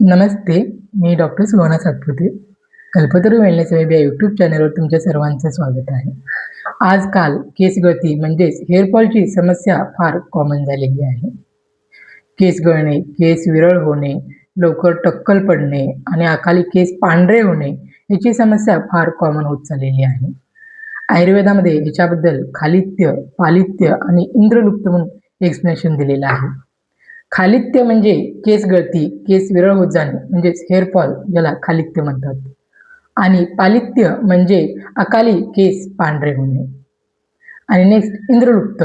नमस्ते, मी doctor Suhana Satpute. Kalpataru wellness web या YouTube चॅनलवर तुमच्या सर्वांचं स्वागत आहे. आजकाल केस गळती म्हणजेच हेअर फॉलची समस्या फार कॉमन झालेली आहे. केस गळणे, केस विरळ होणे, लवकर टक्कल पडणे आणि अकाली केस पांढरे होणे याची समस्या फार कॉमन होत चाललेली आहे. आयुर्वेदामध्ये याच्याबद्दल खालित्य, पालित्य आणि इंद्रलुप्त म्हणून एक्सप्लेनेशन दिलेलं आहे. खालित्य म्हणजे केस गळती, केस विरळ होत जाणे म्हणजेच हेअर फॉल, ज्याला खालित्य म्हणतात. आणि पालित्य म्हणजे अकाली केस पांढरे होणे. आणि नेक्स्ट इंद्रलुप्त,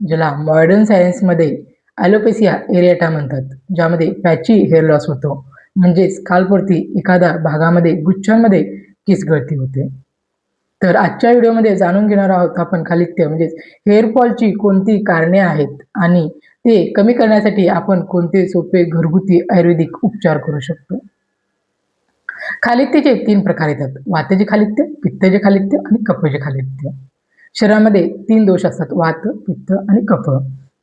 ज्याला मॉडर्न सायन्समध्ये ॲलोपेसिया एरिएटा म्हणतात, ज्यामध्ये पॅची हेअर लॉस होतो, म्हणजेच स्काल्पवरती एखाद्या भागामध्ये गुच्छांमध्ये केस गळती होते. तर आजच्या व्हिडिओमध्ये जाणून घेणार आहोत आपण खालित्य म्हणजेच हेअर फॉलची कोणती कारणे आहेत आणि ते कमी करण्यासाठी आपण कोणते सोपे घरगुती आयुर्वेदिक उपचार करू शकतो. खालित्याचे 3 प्रकार येतात: वातजे खालित्य, पित्तजे खालित्य आणि कफजे खालित्य. शरीरामध्ये 3 दोष असतात: वात, पित्त आणि कफ.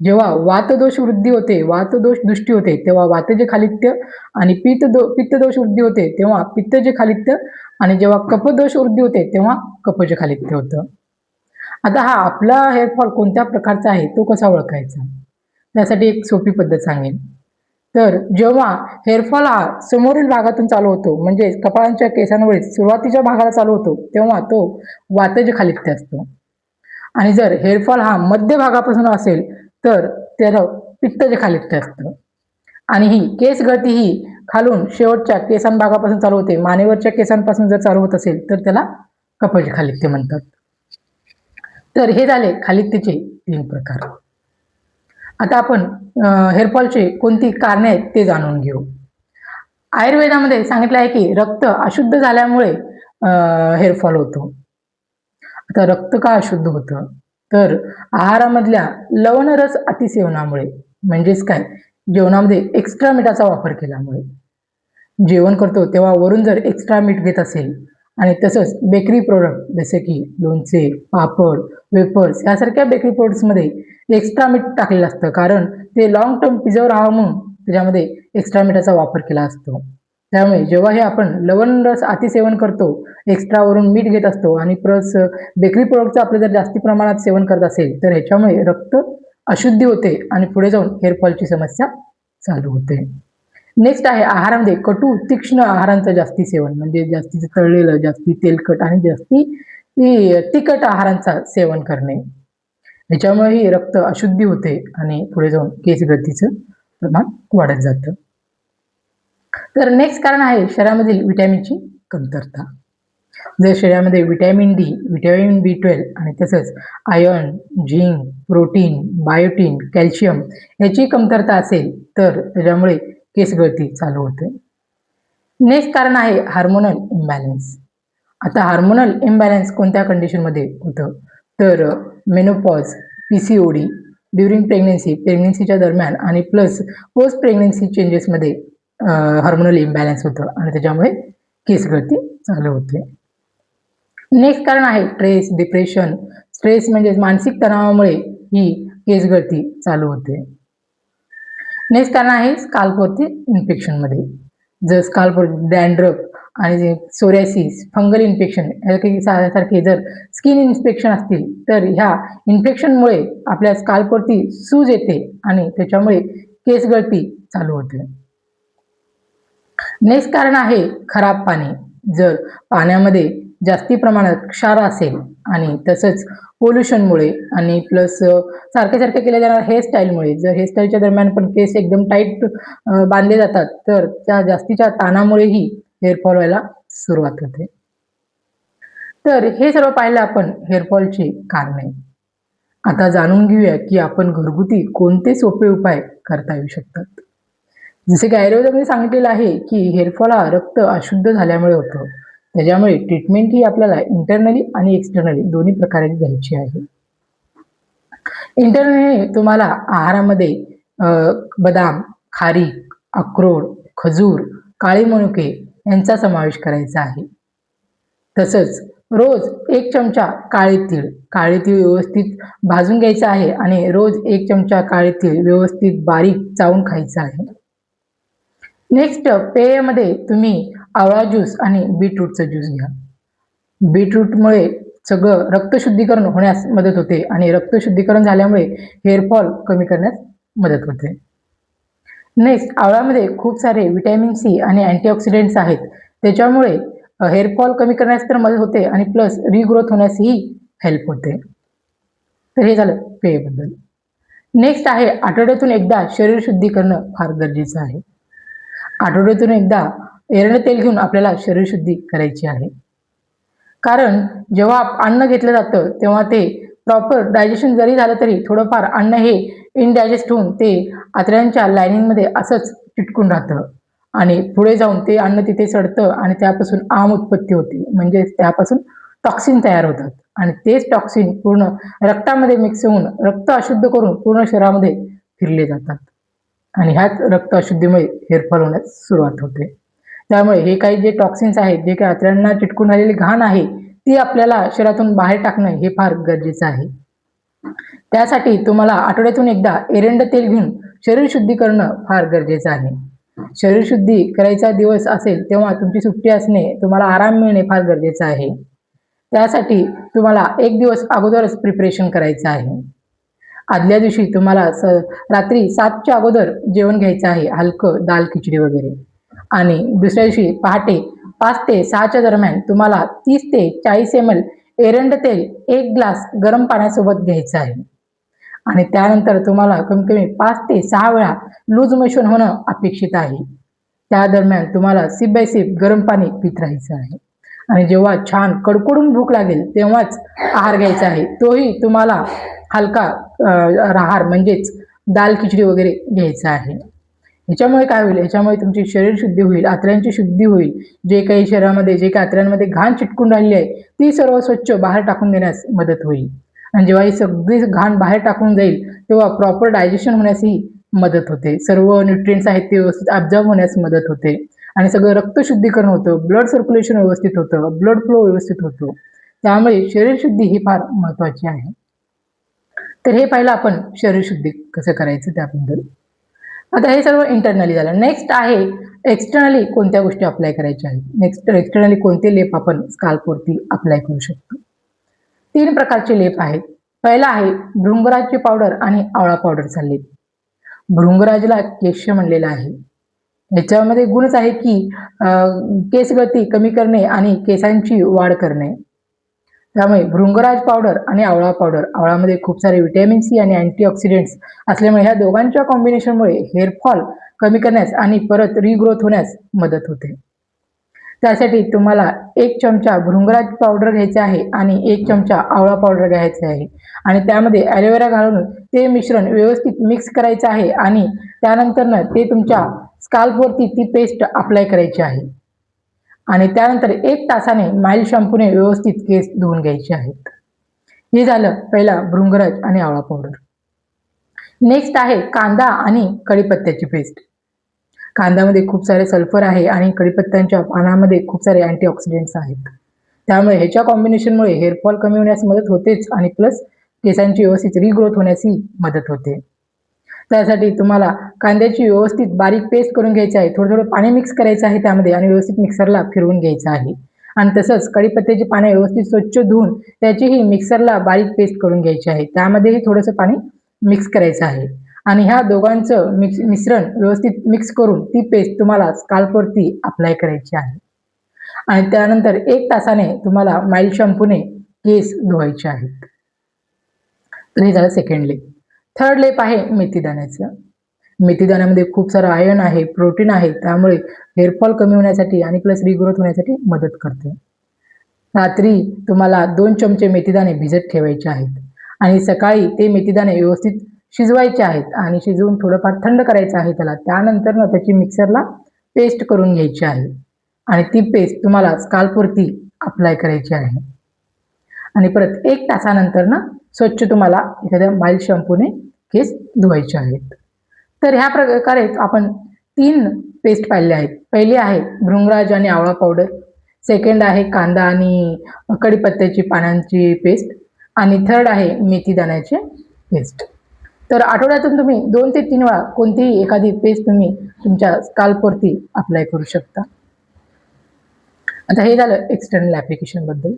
जेव्हा वातदोष वृद्धी होते, वातदोष दृष्टी होते, तेव्हा वातजे खालित्य, आणि पित्तदोष वृद्धी होते तेव्हा पित्तजे खालित्य, आणि जेव्हा कफदोष वृद्धी होते तेव्हा कफजे खालित्य होतं. आता हा आपला हेअर फॉल कोणत्या प्रकारचा आहे तो कसा ओळखायचा, त्यासाठी एक सोपी पद्धत सांगेन. तर जेव्हा हेअरफॉल हा समोरील भागातून चालू होतो, म्हणजे कपाळांच्या केसांवरील सुरुवातीच्या भागाला चालू होतो, तेव्हा तो वातज खालित्य असतो. आणि जर हेअरफॉल हा मध्य भागापासून असेल तर त्याला पित्तज खालित्य असतं. आणि ही केस गळती ही खालून शेवटच्या केसांभागापासून चालू होते, मानेवरच्या केसांपासून जर चालू होत असेल तर त्याला कफज खालित्य म्हणतात. तर हे झाले खालित्याचे 3 प्रकार. आता आपण हेअरफॉलचे कोणती कारणे आहेत ते जाणून घेऊ. आयुर्वेदामध्ये सांगितलं आहे की रक्त अशुद्ध झाल्यामुळे हेअरफॉल होतो. आता रक्त का अशुद्ध होतं, तर आहारामधल्या लवणरस अतिसेवनामुळे, म्हणजेच काय, जेवणामध्ये एक्स्ट्रा मीठाचा वापर केल्यामुळे. जेवण करतो तेव्हा वरून जर एक्स्ट्रा मीठ घेत असेल, आणि तसंच बेकरी प्रोडक्ट जसे की लोणचे, पापड, वेफर्स यासारख्या बेकरी प्रोडक्ट्समध्ये एक्स्ट्रा मीठ टाकलेलं असतं, कारण ते लॉंग टर्म प्रिझर्व राहावं म्हणून त्याच्यामध्ये एक्स्ट्रा मीठाचा वापर केला असतो. त्यामुळे जेव्हा हे आपण लवणरस अतिसेवन करतो, एक्स्ट्रा वरून मीठ घेत असतो आणि प्लस बेकरी प्रोडक्टचं आपलं जर जास्ती प्रमाणात सेवन करत असेल तर ह्याच्यामुळे रक्त अशुद्धी होते आणि पुढे जाऊन हेअरफॉलची समस्या चालू होते. नेक्स्ट आहे आहारामध्ये कटू तीक्ष्ण आहारांचं जास्ती सेवन, म्हणजे जास्तीचं तळलेलं, जास्ती तेलकट आणि जास्ती तिखट आहारांचं सेवन करणे. ह्याच्यामुळेही रक्त अशुद्धी होते आणि पुढे जाऊन केस गळतीचं प्रमाण वाढत जातं. तर नेक्स्ट कारण आहे शरीरामधील विटॅमिनची कमतरता. जर शरीरामध्ये विटॅमिन डी, विटॅमिन B12 आणि तसंच iron, zinc, protein, biotin, calcium याची कमतरता असेल तर त्याच्यामुळे केस गळती चालू होते. नेक्स्ट कारण आहे हार्मोनल इम्बॅलन्स. आता हार्मोनल इम्बॅलन्स कोणत्या कंडिशनमध्ये होतं, तर मेनोपॉज, PCOD, ड्युरिंग प्रेग्नन्सी, प्रेग्नन्सीच्या दरम्यान आणि प्लस पोस्ट प्रेग्नन्सी चेंजेसमध्ये हार्मोनल इम्बॅलन्स होतं आणि त्याच्यामुळे केस गळती चालू होते. नेक्स्ट कारण आहे स्ट्रेस, डिप्रेशन. स्ट्रेस म्हणजे मानसिक तणावामुळे ही केस गळती चालू होते. नेक्स्ट कारण आहे स्काल्पवरती इन्फेक्शनमध्ये. जर स्काल्पवर डॅन्ड्रफ आणि सोरियासिस, फंगल इन्फेक्शन यासारखे जर स्किन इन्फेक्शन असतील तर ह्या इन्फेक्शनमुळे आपल्या स्काल्पवरती सूज येते आणि त्याच्यामुळे केस गळती चालू होते. नेक्स्ट कारण आहे खराब पाणी. जर पाण्यामध्ये जास्ती प्रमाणात क्षार असेल आणि तसंच पोल्युशनमुळे आणि प्लस सारखे केल्या जाणाऱ्या हेअरस्टाईलमुळे, जर हेअरस्टाईलच्या दरम्यान पण केस एकदम टाईट बांधले जातात तर त्या जास्तीच्या ताणामुळेही हेअरफॉल व्हायला सुरुवात होते. तर हे सर्व पाहिलं आपण हेअरफॉलची कारणे. आता जाणून घेऊया की आपण घरगुती कोणते सोपे उपाय करता येऊ शकतात. जसे की आयुर्वेदामध्ये सांगितलेलं आहे की हेअरफॉल हा रक्त अशुद्ध झाल्यामुळे होतो. त्याच्यामुळे ट्रीटमेंट ही आपल्याला इंटरनली आणि एक्सटर्नली दोन्ही प्रकारे घ्यायची आहे. इंटरनली तुम्हाला आहारामध्ये बदाम, खारीक, अक्रोड, खजूर, काळे मनुके यांचा समावेश करायचा आहे. तसंच रोज 1 चमचा काळे तीळ व्यवस्थित भाजून घ्यायचं आहे आणि रोज 1 चमचा काळे तीळ व्यवस्थित बारीक चावून खायचं आहे. नेक्स्ट पेयमध्ये तुम्ही आवळा ज्यूस आणि बीटरूटचा ज्यूस घ्या. बीटरूटमुळे सगळं रक्तशुद्धीकरण होण्यास मदत होते आणि रक्तशुद्धीकरण झाल्यामुळे हेअरफॉल कमी करण्यास मदत होते. नेक्स्ट आवळ्यामध्ये खूप सारे व्हिटॅमिन सी आणि अँटीऑक्सिडंट्स आहेत. त्याच्यामुळे हेअरफॉल कमी करण्यास तर मदत होते आणि प्लस रिग्रोथ होण्यासही हेल्प होते. तर हे झालं पेयबद्दल. नेक्स्ट आहे आठवड्यातून एकदा शरीर शुद्धी करणं फार गरजेचं आहे. आठवड्यातून एकदा एरंड तेल घेऊन आपल्याला शरीर शुद्धी करायची आहे. कारण जेव्हा अन्न घेतलं जातं तेव्हा ते प्रॉपर डायजेशन जरी झालं तरी थोडंफार अन्न हे इनडायजेस्ट होऊन ते आतड्यांच्या लायनिंगमध्ये असंच चिटकून राहतं आणि पुढे जाऊन ते अन्न तिथे सडतं आणि त्यापासून आम उत्पत्ती होते. म्हणजे त्यापासून टॉक्सिन तयार होतात आणि तेच टॉक्सिन पूर्ण रक्तामध्ये मिक्स होऊन रक्त अशुद्ध करून पूर्ण शरीरामध्ये फिरले जातात आणि ह्याच रक्त अशुद्धीमुळे हेअरफॉल होण्यास सुरुवात होते. त्यामुळे हे काही जे टॉक्सिन्स आहेत, जे काही आतड्यांना चिटकून राहिलेली घाण आहे, ती आपल्याला शरीरातून बाहेर टाकणं हे फार गरजेचं आहे. त्यासाठी तुम्हाला आठवड्यातून एकदा एरंड तेल घेऊन शरीर शुद्धी करणं फार गरजेचं आहे. शरीर शुद्धी करायचा दिवस असेल तेव्हा तुमची सुट्टी असणे, तुम्हाला आराम मिळणे फार गरजेचं आहे. त्यासाठी तुम्हाला एक दिवस अगोदरच प्रिपरेशन करायचं आहे. आदल्या दिवशी तुम्हाला रात्री 7च्या अगोदर जेवण घ्यायचं आहे, हलकं दाल खिचडी वगैरे. आणि दुसऱ्या दिवशी पहाटे 5 ते 6च्या दरम्यान तुम्हाला 30 ते 40 ml एरंड तेल 1 ग्लास गरम पाण्यासोबत घ्यायचं आहे. आणि त्यानंतर तुम्हाला कमीत कमी 5 ते 6 वेळा लूज मोशन होणं अपेक्षित आहे. त्या दरम्यान तुम्हाला सिप बाय सिप गरम पाणी पीत राहायचं आहे. आणि जेव्हा छान कडकडून भूक लागेल तेव्हाच आहार घ्यायचा आहे. तोही तुम्हाला हलका आहार म्हणजेच दाल खिचडी वगैरे घ्यायचा आहे. ह्याच्यामुळे काय होईल, ह्याच्यामुळे तुमची शरीर शुद्धी होईल, आतड्यांची शुद्धी होईल. जे काही शरीरामध्ये जे काही आतड्यांमध्ये घाण चिटकून राहिली आहे ती सर्व स्वच्छ बाहेर टाकून देण्यास मदत होईल. आणि जेव्हा ही सगळी घाण बाहेर टाकून जाईल तेव्हा प्रॉपर डायजेशन होण्यासही मदत होते. सर्व न्यूट्रिएंट्स आहेत ते व्यवस्थित ॲब्झॉर्ब होण्यास मदत होते आणि सगळं रक्त शुद्धीकरण होतं, ब्लड सर्क्युलेशन व्यवस्थित होतं, ब्लड फ्लो व्यवस्थित होतो. त्यामुळे शरीर शुद्धी ही फार महत्त्वाची आहे. तर हे पाहिलं आपण शरीर शुद्धी कसं करायचं त्याबद्दल. आता हे सर्व इंटरनली झालं. नेक्स्ट आहे एक्सटर्नली कोणत्या गोष्टी अप्लाय करायच्या आहेत. नेक्स्ट एक्सटर्नली कोणते लेप आपण स्काल्पवरती अप्लाय करू शकतो. 3 प्रकारचे लेप आहेत. पहिला आहे भृंगराजची पावडर आणि आवळा पावडरचा लेप. भृंगराजला केश म्हणलेलं आहे. याच्यामध्ये गुणच आहे की केस गळती कमी करणे आणि केसांची वाढ करणे. त्यामुळे भृंगराज पावडर आणि आवळा पावडर, आवळामध्ये खूप सारे व्हिटॅमिन सी आणि अँटीऑक्सिडंट्स असल्यामुळे ह्या दोघांच्या कॉम्बिनेशनमुळे हेअरफॉल कमी करण्यास आणि परत रिग्रोथ होण्यास मदत होते. त्यासाठी तुम्हाला 1 चमचा भृंगराज पावडर घ्यायचे आहे आणि 1 चमचा आवळा पावडर घ्यायचे आहे आणि त्यामध्ये ॲलोवेरा घालून ते मिश्रण व्यवस्थित मिक्स करायचं आहे आणि त्यानंतर ते तुमच्या स्काल्पवरती ती पेस्ट अप्लाय करायची आहे. आणि त्यानंतर 1 तासाने माइल्ड शॅम्पूने व्यवस्थित केस धुवून घ्यायचे आहेत. हे झालं पहिला भृंगराज आणि आवळा पावडर. नेक्स्ट आहे कांदा आणि कढीपत्त्याची पेस्ट. कांद्यामध्ये खूप सारे सल्फर आहे आणि कढीपत्त्यांच्या पानामध्ये खूप सारे अँटीऑक्सिडंट्स आहेत. त्यामुळे ह्याच्या कॉम्बिनेशनमुळे हेअरफॉल कमी होण्यास मदत होतेच आणि प्लस केसांची व्यवस्थित रिग्रोथ होण्यासही मदत होते. त्यासाठी तुम्हाला कांद्याची व्यवस्थित बारीक पेस्ट करून घ्यायची आहे. थोडं थोडं पाणी मिक्स करायचं आहे त्यामध्ये आणि व्यवस्थित मिक्सरला फिरवून घ्यायचं आहे. आणि तसंच कढीपत्त्याची पाने व्यवस्थित स्वच्छ धुवून त्याचीही मिक्सरला बारीक पेस्ट करून घ्यायची आहे. त्यामध्येही थोडंसं पाणी मिक्स करायचं आहे आणि ह्या दोघांचं मिश्रण व्यवस्थित मिक्स करून ती पेस्ट तुम्हाला स्काल्पवरती अप्लाय करायची आहे. आणि त्यानंतर 1 तासाने तुम्हाला माइल्ड शॅम्पूने केस धुवायचे आहेत. तर हे झालं सेकंड लेप. थर्ड लेप आहे मेथीदाण्याचं. मेथीदाण्यामध्ये खूप सारं आयर्न आहे, प्रोटीन आहे. त्यामुळे हेअरफॉल कमी होण्यासाठी आणि प्लस रिग्रोथ होण्यासाठी मदत करते. रात्री तुम्हाला 2 चमचे मेथीदाणे भिजत ठेवायचे आहेत आणि सकाळी ते मेथीदाणे व्यवस्थित शिजवायचे आहेत आणि शिजवून थोडंफार थंड करायचं आहे त्याला. त्यानंतर त्याची मिक्सरला पेस्ट करून घ्यायची आहे आणि ती पेस्ट तुम्हाला स्काल्पवरती अप्लाय करायची आहे. आणि परत 1 तासानंतर स्वच्छ तुम्हाला एखाद्या माइल्ड शॅम्पूने केस धुवायचे आहेत. तर ह्या प्रकारे आपण 3 पेस्ट पाहिल्या आहेत. पहिली आहे भृंगराज आणि आवळा पावडर, सेकंड आहे कांदा आणि कढीपत्त्याची पानांची पेस्ट आणि थर्ड आहे मेथी दाण्याचे पेस्ट. तर आठवड्यातून तुम्ही 2 ते 3 वेळा कोणतीही एखादी पेस्ट तुम्ही तुमच्या स्काल्पवरती अप्लाय करू शकता. आता हे झालं एक्सटर्नल ॲप्लिकेशन बद्दल.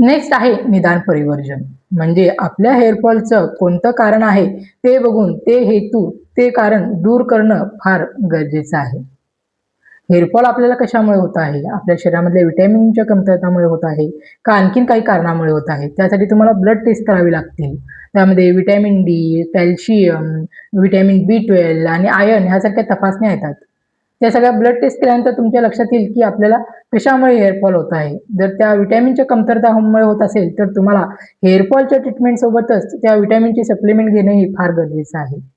नेक्स्ट आहे निदान परिवर्जन. म्हणजे आपल्या हेअरफॉलचं कोणतं कारण आहे ते बघून ते हेतू, ते कारण दूर करणं फार गरजेचं आहे. हेअरफॉल आपल्याला कशामुळे होत आहे? आपल्या शरीरामधल्या व्हिटॅमिनच्या कमतरतामुळे होत आहे का आणखीन काही कारणामुळे होत आहे? त्यासाठी तुम्हाला ब्लड टेस्ट करावी लागतील. त्यामध्ये vitamin D, calcium, vitamin B12 आणि आयर्न ह्यासारख्या तपासण्या येतात. त्या सगळ्या ब्लड टेस्ट केल्यानंतर तुमच्या लक्षात येईल, की आपल्याला कशामुळे हेअरफॉल होत आहे. जर त्या व्हिटॅमिनच्या कमतरतामुळे होत असेल, तर तुम्हाला हेअरफॉलच्या ट्रीटमेंटसोबतच त्या व्हिटॅमिनची सप्लिमेंट घेणंही फार गरजेचं आहे.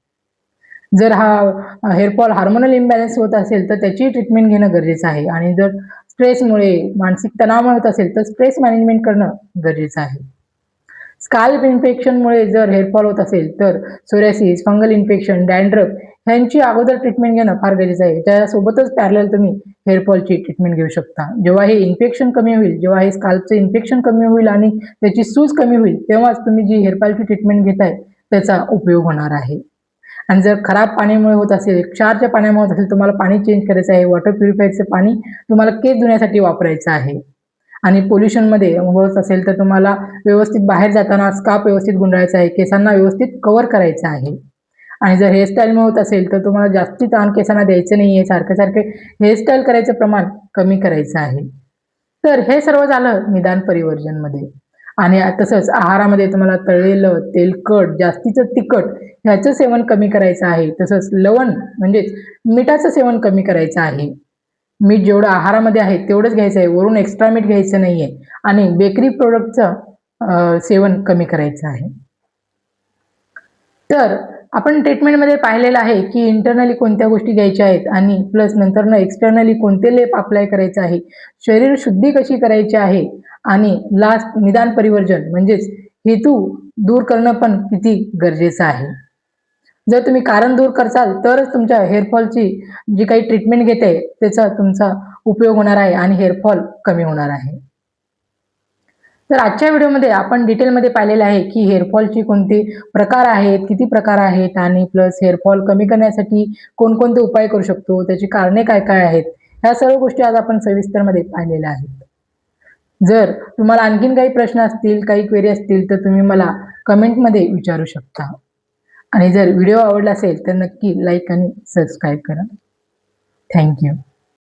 जर हा हेअरफॉल हार्मोनल इम्बॅलन्स होत असेल, तर त्याची ट्रीटमेंट घेणं गरजेचं आहे आणि जर स्ट्रेसमुळे, मानसिक तणावामुळे होत असेल, तर स्ट्रेस मॅनेजमेंट करणं गरजेचं आहे. स्काल्प इन्फेक्शनमुळे जर हेअरफॉल होत असेल, तर सोरियासिस, फंगल इन्फेक्शन, डॅन्ड्रफ ह्यांची अगोदर ट्रीटमेंट घेणं फार गरजेचं आहे. त्यासोबतच पॅरलल तुम्ही हेअरफॉलची ट्रीटमेंट घेऊ शकता. जेव्हा हे इन्फेक्शन कमी होईल, जेव्हा हे स्काल्पचं इन्फेक्शन कमी होईल आणि त्याची सूज कमी होईल, तेव्हाच तुम्ही जी हेअरफॉलची ट्रीटमेंट घेताय, त्याचा उपयोग होणार आहे. आणि जर खराब पाण्यामुळे होत असेल, क्षारच्या पाण्यामुळे होत असेल, तुम्हाला पाणी चेंज करायचं आहे. वॉटर प्युरिफायरचं पाणी तुम्हाला केस धुण्यासाठी वापरायचं आहे. आणि पोल्युशनमध्ये होत असेल, तर तुम्हाला व्यवस्थित बाहेर जाताना स्कार्फ व्यवस्थित गुंडाळायचा आहे. केसांना व्यवस्थित कव्हर करायचं आहे. आणि जर हेअरस्टाईलमुळे होत असेल, तर तुम्हाला जास्ती ताण केसांना द्यायचं नाहीये. सारखे-सारखे हेअरस्टाईल करायचं प्रमाण कमी करायचं आहे. तर हे सर्व झालं निदान परिवर्जनमध्ये. आणि तसंच आहारामध्ये तुम्हाला तळलेलं, तेलकट, जास्तीचं तिखट ह्याचं सेवन कमी करायचं आहे. तसंच लवण म्हणजेच मिठाचं सेवन कमी करायचं आहे. मीठ जेवढं आहारामध्ये आहे तेवढंच घ्यायचं आहे. वरून एक्स्ट्रा मीठ घ्यायचं नाहीये आणि बेकरी प्रॉडक्टचं सेवन कमी करायचं आहे. तर आपण ट्रीटमेंटमध्ये पाहिलेलं आहे, की इंटरनली कोणत्या गोष्टी घ्यायच्या आहेत आणि प्लस नंतरनं एक्सटर्नली कोणते लेप अप्लाय करायचे आहे, शरीर शुद्धी कशी करायची आहे आणि लास्ट निदान परिवर्जन म्हणजेच हेतू दूर करणं पण किती गरजेचं आहे. जर तुम्ही कारण दूर करसाल तरच तुमच्या हेअरफॉलची जी काही ट्रीटमेंट घेते त्याचा तुमचा उपयोग होणार आहे आणि हेअरफॉल कमी होणार आहे. तर आजच्या व्हिडिओमध्ये आपण डिटेलमध्ये पाहिलेलं आहे, की हेअरफॉलचे कोणते प्रकार आहेत, किती प्रकार आहेत आणि प्लस हेअरफॉल कमी करण्यासाठी कोणकोणते उपाय करू शकतो, त्याची कारणे काय-काय आहेत, ह्या सर्व गोष्टी आज आपण सविस्तरमध्ये पाहिलेल्या आहेत. जर तुम्हाला आणखीन काही प्रश्न असतील, काही क्वेरी असतील, तर तुम्ही मला कमेंटमध्ये विचारू शकता. आणि जर व्हिडिओ आवडला असेल, तर नक्की लाईक आणि सबस्क्राईब करा. Thank you.